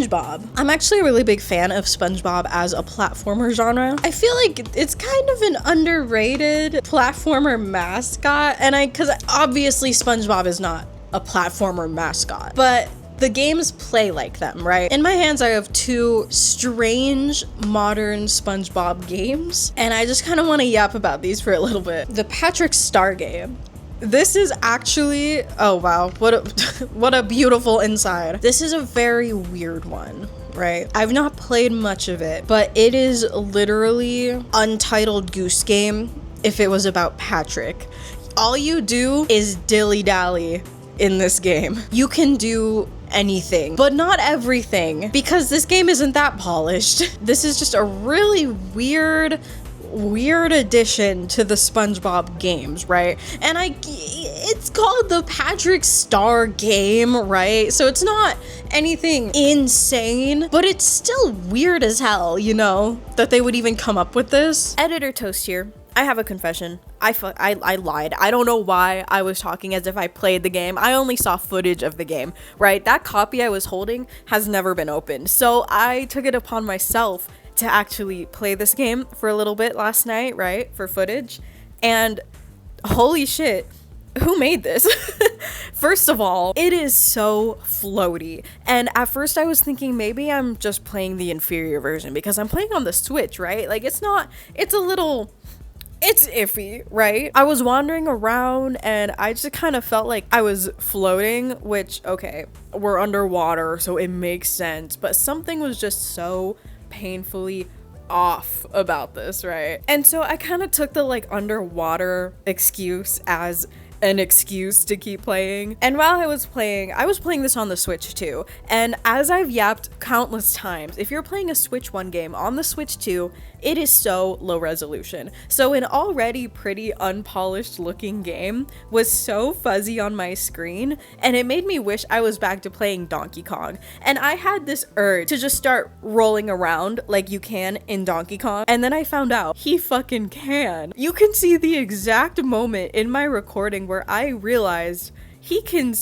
SpongeBob. I'm actually a really big fan of SpongeBob as a platformer genre. I feel like it's kind of an underrated platformer mascot, because obviously SpongeBob is not a platformer mascot, but the games play like them, right? In my hands, I have two strange modern SpongeBob games, and I just kind of want to yap about these for a little bit. The Patrick Star game. This is actually, oh wow, what a beautiful inside. This is a very weird one, right? I've not played much of it, but it is literally Untitled Goose Game if it was about Patrick. All you do is dilly-dally in this game. You can do anything, but not everything, because this game isn't that polished. This is just a really weird addition to the SpongeBob games, right? And it's called the Patrick Star game, right? So it's not anything insane, but it's still weird as hell, you know, that they would even come up with this. Editor Toast here. I have a confession. I lied. I don't know why I was talking as if I played the game. I only saw footage of the game, right? That copy I was holding has never been opened. So I took it upon myself to actually play this game for a little bit last night, right? For footage. And holy shit, who made this? First of all, it is so floaty. And at first I was thinking maybe I'm just playing the inferior version because I'm playing on the Switch, right? Like it's iffy, right? I was wandering around and I just kind of felt like I was floating, which, okay, we're underwater, so it makes sense. But something was just so painfully off about this, right? And so I kind of took the like underwater excuse as an excuse to keep playing. And while I was playing this on the Switch too. And as I've yapped countless times, if you're playing a Switch 1 game on the Switch 2, it is so low resolution. So an already pretty unpolished looking game was so fuzzy on my screen, and it made me wish I was back to playing Donkey Kong. And I had this urge to just start rolling around like you can in Donkey Kong. And then I found out he fucking can. You can see the exact moment in my recording where I realized he can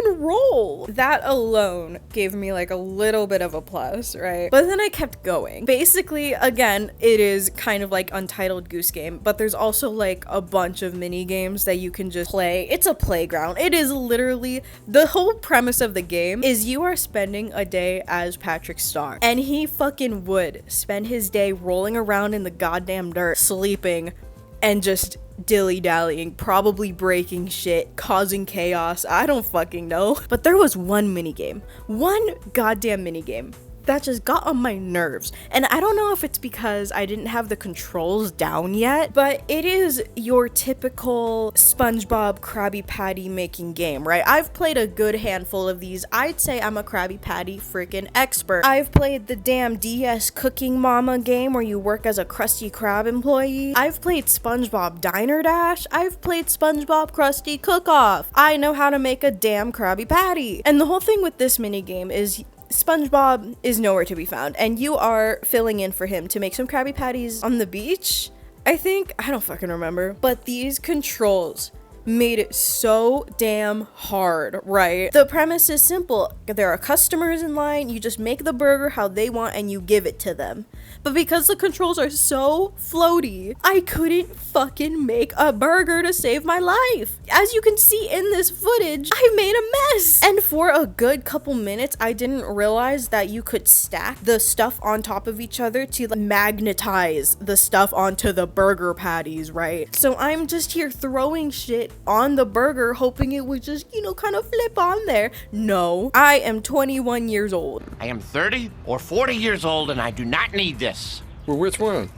roll. That alone gave me like a little bit of a plus, right? But then I kept going. Basically, again, it is kind of like Untitled Goose Game, but there's also like a bunch of mini games that you can just play. It's a playground. It is literally, the whole premise of the game is you are spending a day as Patrick Star, and he fucking would spend his day rolling around in the goddamn dirt, sleeping, and just dilly-dallying, probably breaking shit, causing chaos. I don't fucking know. But there was one goddamn minigame that just got on my nerves. And I don't know if it's because I didn't have the controls down yet, but it is your typical SpongeBob Krabby Patty making game, right? I've played a good handful of these. I'd say I'm a Krabby Patty freaking expert. I've played the damn DS Cooking Mama game where you work as a Krusty Krab employee. I've played SpongeBob Diner Dash. I've played SpongeBob Krusty Cook-Off. I know how to make a damn Krabby Patty. And the whole thing with this minigame is SpongeBob is nowhere to be found, and you are filling in for him to make some Krabby Patties on the beach, I think. I don't fucking remember. But these controls made it so damn hard, right? The premise is simple. There are customers in line, you just make the burger how they want and you give it to them. But because the controls are so floaty, I couldn't fucking make a burger to save my life. As you can see in this footage, I made a mess. And for a good couple minutes, I didn't realize that you could stack the stuff on top of each other to magnetize the stuff onto the burger patties, right? So I'm just here throwing shit on the burger, hoping it would just, kind of flip on there. No, I am 21 years old. I am 30 or 40 years old, and I do not need this. Well, which one?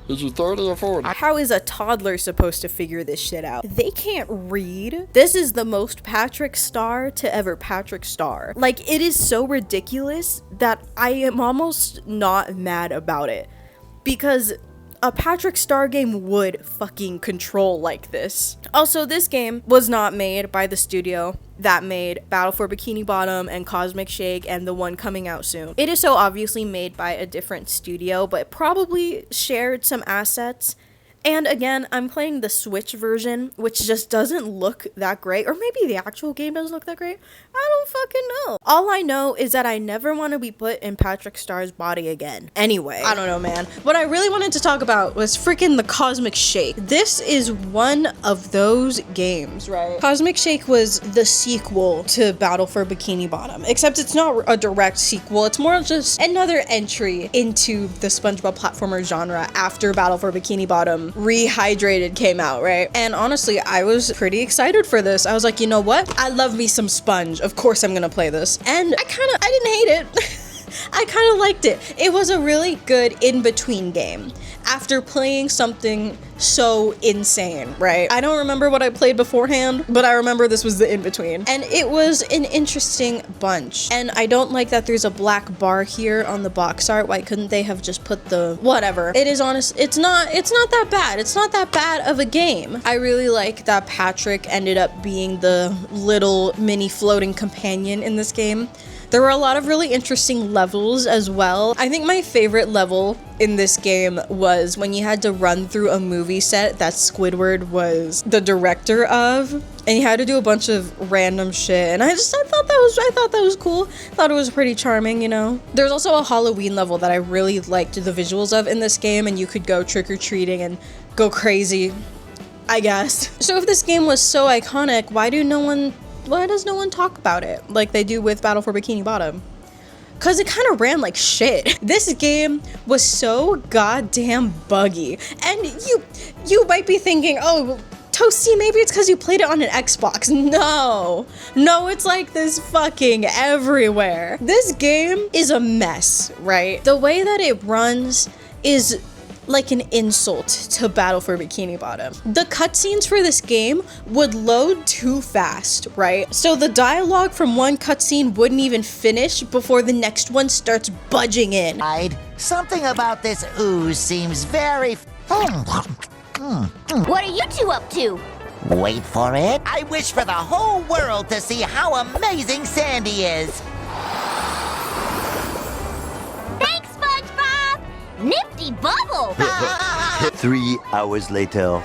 Is you 30 or 40? How is a toddler supposed to figure this shit out? They can't read. This is the most Patrick Star to ever Patrick Star. Like, it is so ridiculous that I am almost not mad about it. Because a Patrick Star game would fucking control like this. Also, this game was not made by the studio that made Battle for Bikini Bottom and Cosmic Shake and the one coming out soon. It is so obviously made by a different studio, but probably shared some assets. And again, I'm playing the Switch version, which just doesn't look that great. Or maybe the actual game doesn't look that great. I don't fucking know. All I know is that I never want to be put in Patrick Starr's body again. Anyway, I don't know, man. What I really wanted to talk about was freaking the Cosmic Shake. This is one of those games, right? Cosmic Shake was the sequel to Battle for Bikini Bottom, except it's not a direct sequel. It's more just another entry into the SpongeBob platformer genre after Battle for Bikini Bottom Rehydrated came out, right? And honestly, I was pretty excited for this. I was like, you know what? I love me some Sponge. Of course I'm gonna play this. And I didn't hate it. I kind of liked it. It was a really good in-between game after playing something so insane, right? I don't remember what I played beforehand, but I remember this was the in-between. And it was an interesting bunch. And I don't like that there's a black bar here on the box art. Why couldn't they have just put the whatever? It is honest. It's not that bad. It's not that bad of a game. I really like that Patrick ended up being the little mini floating companion in this game. There were a lot of really interesting levels as well. I think my favorite level in this game was when you had to run through a movie set that Squidward was the director of, and you had to do a bunch of random shit. And I thought that was cool. Thought it was pretty charming, you know. There's also a Halloween level that I really liked the visuals of in this game, and you could go trick-or-treating and go crazy, I guess. So if this game was so iconic, why does no one talk about it like they do with Battle for Bikini Bottom? Cause it kind of ran like shit. This game was so goddamn buggy. And you might be thinking, oh, Toasty, maybe it's because you played it on an Xbox. No, it's like this fucking everywhere. This game is a mess, right? The way that it runs is like an insult to Battle for Bikini Bottom. The cutscenes for this game would load too fast, right? So the dialogue from one cutscene wouldn't even finish before the next one starts budging in. Something about this ooze seems very... What are you two up to? Wait for it. I wish for the whole world to see how amazing Sandy is. Thanks, SpongeBob! Nifty bubble! 3 hours later.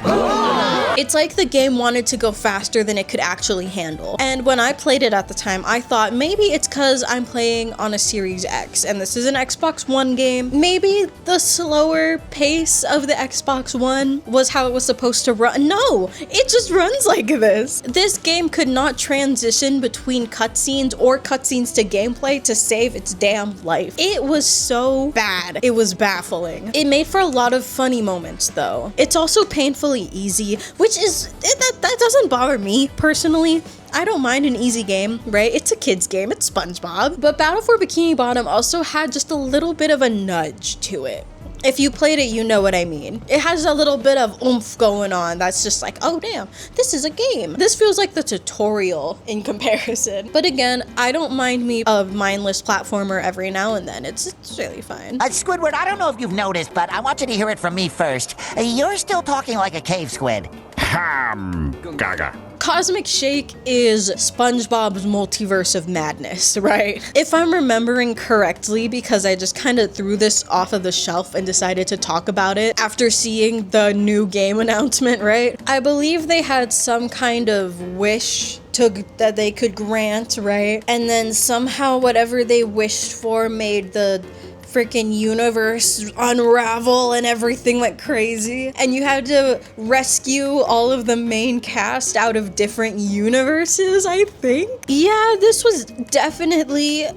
It's like the game wanted to go faster than it could actually handle. And when I played it at the time, I thought maybe it's because I'm playing on a Series X and this is an Xbox One game. Maybe the slower pace of the Xbox One was how it was supposed to run. No, it just runs like this. This game could not transition between cutscenes or cutscenes to gameplay to save its damn life. It was so bad. It was baffling. It made for a lot of funny moments though. It's also painfully easy, which is, that doesn't bother me personally. I don't mind an easy game, right? It's a kid's game, it's SpongeBob. But Battle for Bikini Bottom also had just a little bit of a nudge to it. If you played it, you know what I mean. It has a little bit of oomph going on that's just like, oh damn, this is a game. This feels like the tutorial in comparison. But again, I don't mind me a mindless platformer every now and then. It's really fine. Squidward, I don't know if you've noticed, but I want you to hear it from me first. You're still talking like a cave squid. Gaga. Cosmic Shake is SpongeBob's multiverse of madness, right? If I'm remembering correctly, because I just kind of threw this off of the shelf and decided to talk about it after seeing the new game announcement, right? I believe they had some kind of wish that they could grant, right? And then somehow whatever they wished for made the freaking universe unravel and everything went crazy, and you had to rescue all of the main cast out of different universes, I think. Yeah, this was definitely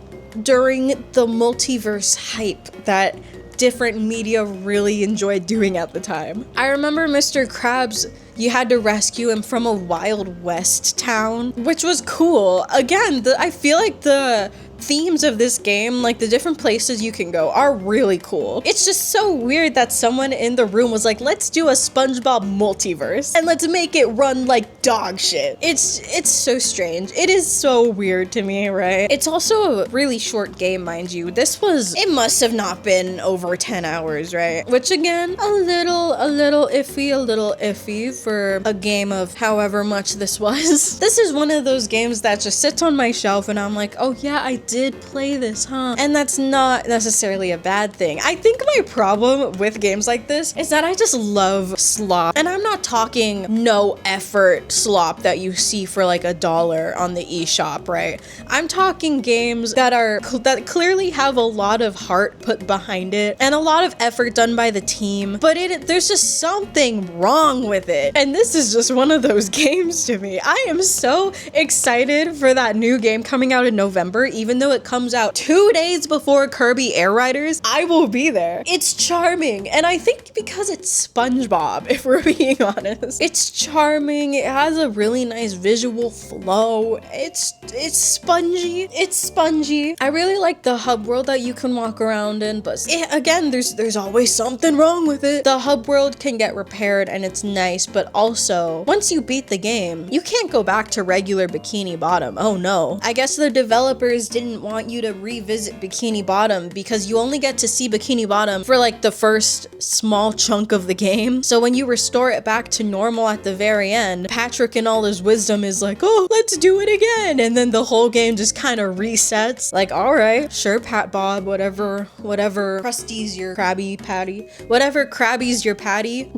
during the multiverse hype that different media really enjoyed doing at the time. I remember Mr. Krabs, you had to rescue him from a Wild West town, which was cool. Again, I feel like the themes of this game, like the different places you can go, are really cool. It's just so weird that someone in the room was like, let's do a SpongeBob multiverse and let's make it run like dog shit. It's so strange. It is so weird to me, right? It's also a really short game, mind you. It must have not been over 10 hours, right? Which again, a little iffy for a game of however much this was. This is one of those games that just sits on my shelf and I'm like, oh yeah, I did play this, huh? And that's not necessarily a bad thing. I think my problem with games like this is that I just love slop. And I'm not talking no effort slop that you see for like $1 on the eShop, right? I'm talking games that clearly have a lot of heart put behind it and a lot of effort done by the team, but there's just something wrong with it. And this is just one of those games to me. I am so excited for that new game coming out in November, even though it comes out 2 days before Kirby Air Riders. I will be there. It's charming, and I think because it's SpongeBob, if we're being honest. It's charming. It has a really nice visual flow. It's spongy. It's spongy. I really like the hub world that you can walk around in, but again, there's always something wrong with it. The hub world can get repaired and it's nice, but also once you beat the game, you can't go back to regular Bikini Bottom. Oh no. I guess the developers didn't want you to revisit Bikini Bottom because you only get to see Bikini Bottom for like the first small chunk of the game. So when you restore it back to normal at the very end, Patrick in all his wisdom is like, oh, let's do it again. And then the whole game just kind of resets. Like, all right, sure, Pat Bob, whatever, Krusty's your Krabby Patty, whatever Krabby's your patty.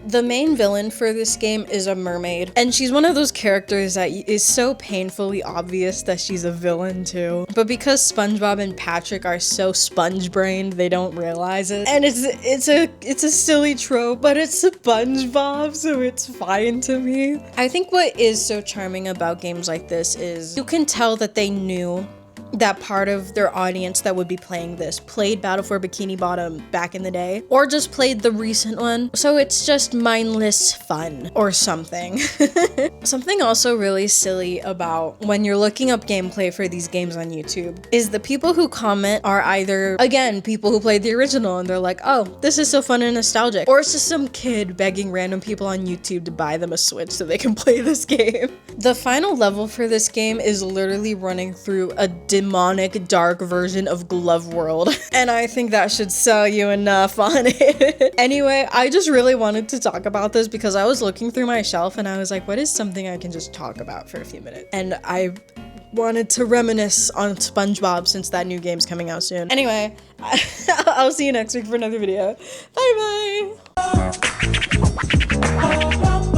The main villain for this game is a mermaid, and she's one of those characters that is so painfully obvious that she's a villain too. But because SpongeBob and Patrick are so sponge-brained, they don't realize it. And it's a silly trope, but it's SpongeBob, so it's fine to me. I think what is so charming about games like this is you can tell that they knew that part of their audience that would be playing this played Battle for Bikini Bottom back in the day, or just played the recent one. So it's just mindless fun or something. Something also really silly about when you're looking up gameplay for these games on YouTube is the people who comment are either, again, people who played the original and they're like, oh, this is so fun and nostalgic, or it's just some kid begging random people on YouTube to buy them a Switch so they can play this game. The final level for this game is literally running through a demonic dark version of Glove World, and I think that should sell you enough on it. Anyway, I just really wanted to talk about this because I was looking through my shelf and I was like, what is something I can just talk about for a few minutes? And I wanted to reminisce on SpongeBob since that new game's coming out soon. Anyway, I'll see you next week for another video. Bye bye.